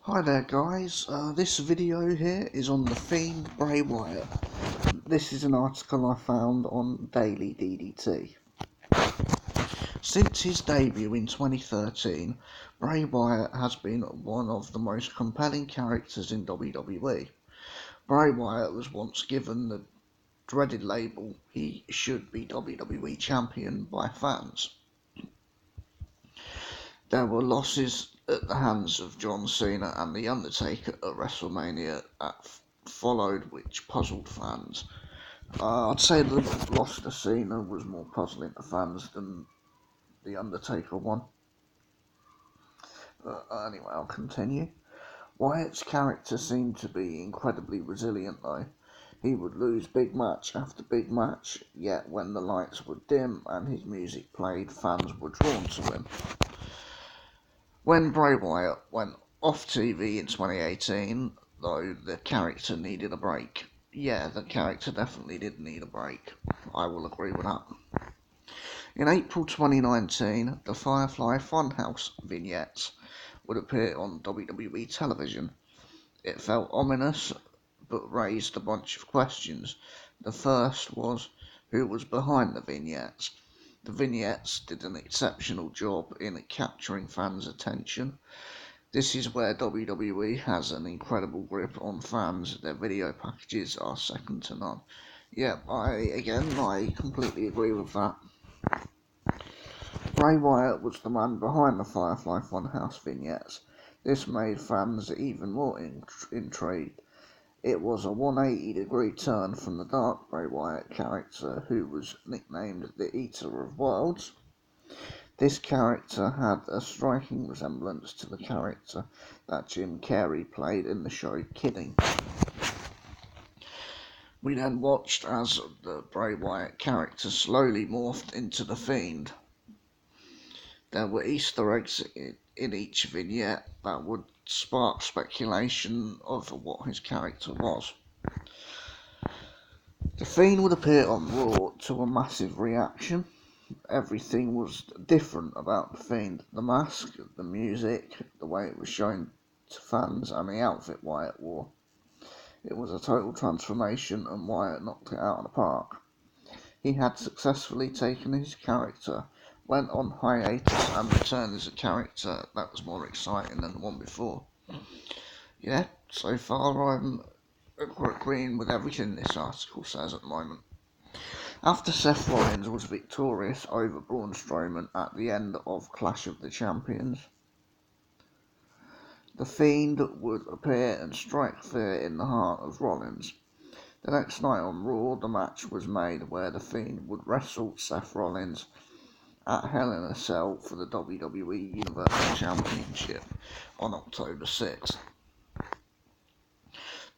Hi there guys, this video here is on the Fiend Bray Wyatt. This is an article I found on Daily DDT. Since his debut in 2013, Bray Wyatt has been one of the most compelling characters in WWE. Bray Wyatt was once given the dreaded label, he should be WWE Champion, by fans. There were losses at the hands of John Cena and The Undertaker at WrestleMania that followed, which puzzled fans. I'd say the loss to Cena was more puzzling to fans than The Undertaker one. But anyway, I'll continue. Wyatt's character seemed to be incredibly resilient though. He would lose big match after big match, yet when the lights were dim and his music played, fans were drawn to him. When Bray Wyatt went off TV in 2018, though, the character needed a break. Yeah, the character definitely did need a break. I will agree with that. In April 2019, the Firefly Funhouse vignettes would appear on WWE television. It felt ominous, but raised a bunch of questions. The first was, who was behind the vignettes? The vignettes did an exceptional job in capturing fans' attention. This is where WWE has an incredible grip on fans. Their video packages are second to none. Yeah, I completely agree with that. Bray Wyatt was the man behind the Firefly Funhouse vignettes. This made fans even more intrigued. It was a 180-degree turn from the dark Bray Wyatt character, who was nicknamed the Eater of Worlds. This character had a striking resemblance to the character that Jim Carrey played in the show Kidding. We then watched as the Bray Wyatt character slowly morphed into the Fiend. There were Easter eggs in each vignette that would spark speculation of what his character was. The Fiend would appear on Raw to a massive reaction. Everything was different about the Fiend. The mask, the music, the way it was shown to fans, and the outfit Wyatt wore. It was a total transformation, and Wyatt knocked it out of the park. He had successfully taken his character, went on hiatus, and returned as a character that was more exciting than the one before. Yeah, so far I'm agreeing with everything this article says at the moment. After Seth Rollins was victorious over Braun Strowman at the end of Clash of the Champions, the Fiend would appear and strike fear in the heart of Rollins. The next night on Raw, the match was made where the Fiend would wrestle Seth Rollins at Hell in a Cell for the WWE Universal Championship on October 6th.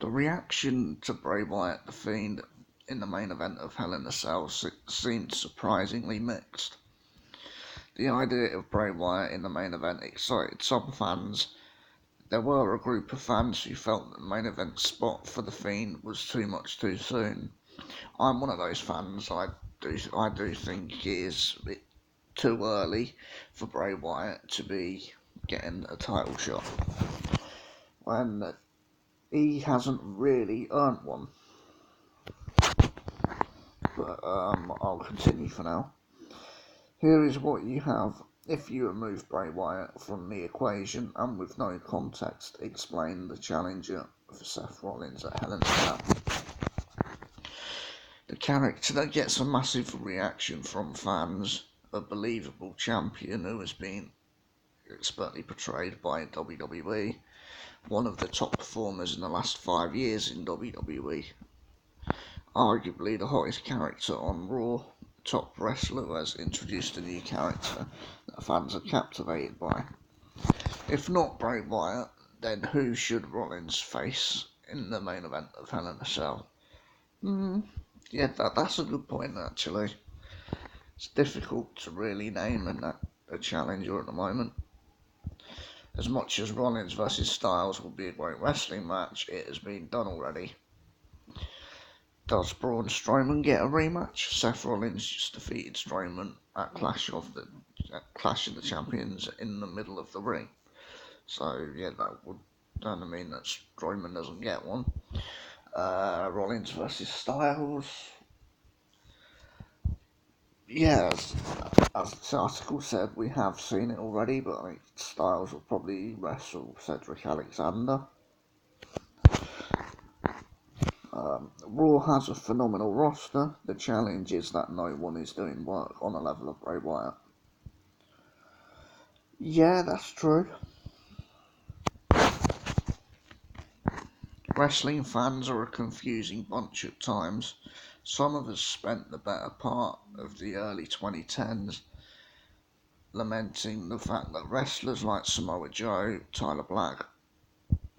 The reaction to Bray Wyatt the Fiend in the main event of Hell in a Cell seemed surprisingly mixed. The idea of Bray Wyatt in the main event excited some fans. There were a group of fans who felt that the main event spot for the Fiend was too much too soon. I'm one of those fans. I do think it is a bit too early for Bray Wyatt to be getting a title shot when he hasn't really earned one. But I'll continue for now. Here is what you have if you remove Bray Wyatt from the equation and with no context explain the challenger for Seth Rollins at Hell in a Cell. The character that gets a massive reaction from fans, a believable champion who has been expertly portrayed by WWE, one of the top performers in the last 5 years in WWE, arguably the hottest character on Raw, top wrestler who has introduced a new character that fans are captivated by. If not Bray Wyatt, then who should Rollins face in the main event of Hell in a Cell? Yeah, that's a good point actually. It's difficult to really name a challenger at the moment. As much as Rollins vs Styles would be a great wrestling match, it has been done already. Does Braun Strowman get a rematch? Seth Rollins just defeated Strowman at Clash of the Champions in the middle of the ring. So yeah, that would Doesn't mean that Strowman doesn't get one. Rollins versus Styles. Yeah, as this article said, we have seen it already, but I think Styles will probably wrestle Cedric Alexander. Raw has a phenomenal roster. The challenge is that no one is doing work on the level of Bray Wyatt. Yeah, that's true. Wrestling fans are a confusing bunch at times. Some of us spent the better part of the early 2010s lamenting the fact that wrestlers like Samoa Joe, Tyler Black,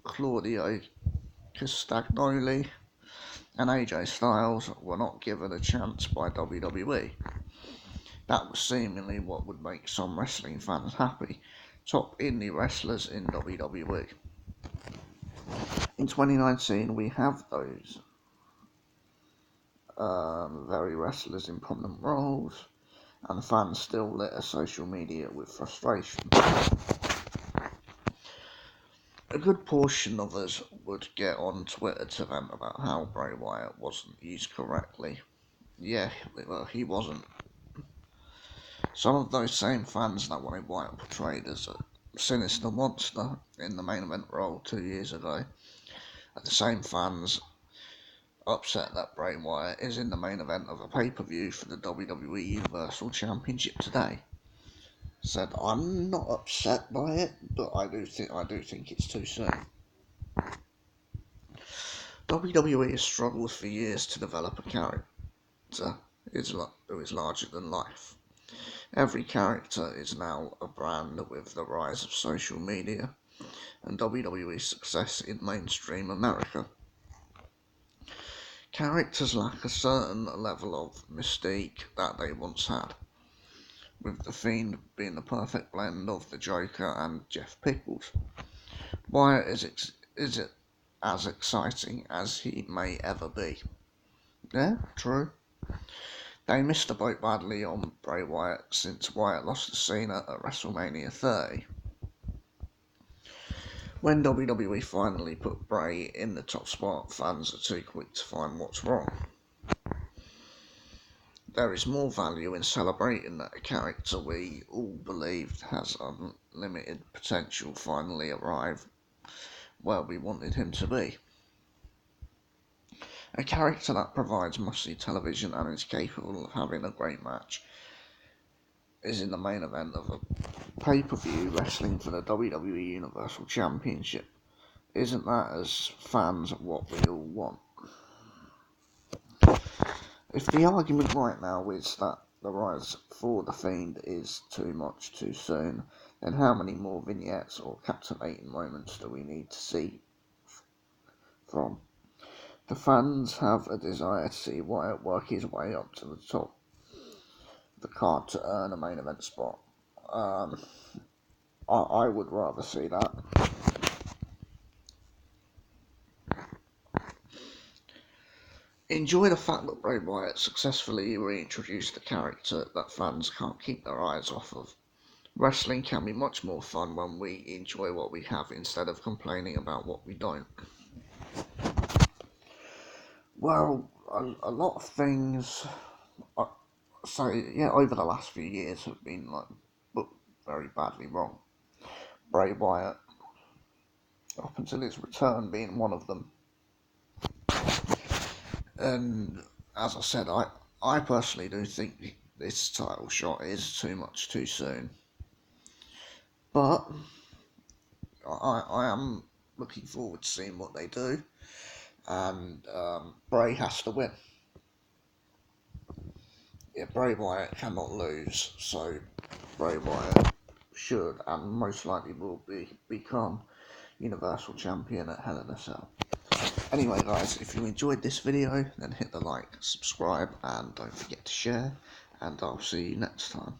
Claudio Castagnoli, and AJ Styles were not given a chance by WWE. That was seemingly what would make some wrestling fans happy. Top indie wrestlers in WWE. In 2019, we have those very wrestlers in prominent roles, and fans still litter social media with frustration. A good portion of us would get on Twitter to vent about how Bray Wyatt wasn't used correctly. Yeah, well, he wasn't. Some of those same fans that wanted Wyatt portrayed as a sinister monster in the main event role 2 years ago are the same fans upset that Bray Wyatt is in the main event of a pay-per-view for the WWE Universal Championship today. Said, I'm not upset by it, but I do think it's too soon. WWE has struggled for years to develop a character who is larger than life. Every character is now a brand with the rise of social media and WWE's success in mainstream America. Characters lack a certain level of mystique that they once had, with the Fiend being the perfect blend of the Joker and Jeff Pickles. Wyatt is it as exciting as he may ever be? Yeah, true. They missed the boat badly on Bray Wyatt since Wyatt lost to Cena at WrestleMania 30. When WWE finally put Bray in the top spot, fans are too quick to find what's wrong. There is more value in celebrating that a character we all believed has unlimited potential finally arrived where we wanted him to be. A character that provides must-see television and is capable of having a great match is in the main event of a pay-per-view wrestling for the WWE Universal Championship. Isn't that, as fans, what we all want? If the argument right now is that the rise for the Fiend is too much too soon, then how many more vignettes or captivating moments do we need to see from? The fans have a desire to see Wyatt work his way up to the top of the card to earn a main event spot. I would rather see that. Enjoy the fact that Bray Wyatt successfully reintroduced a character that fans can't keep their eyes off of. Wrestling can be much more fun when we enjoy what we have instead of complaining about what we don't. Well, a lot of things, over the last few years have been booked very badly wrong. Bray Wyatt, up until his return, being one of them. And as I said, I personally do think this title shot is too much too soon. But I am looking forward to seeing what they do. And Bray has to win. Yeah, Bray Wyatt cannot lose, so Bray Wyatt should and most likely will become Universal Champion at Hell in a Cell. Anyway guys, if you enjoyed this video, then hit the like, subscribe, and don't forget to share, and I'll see you next time.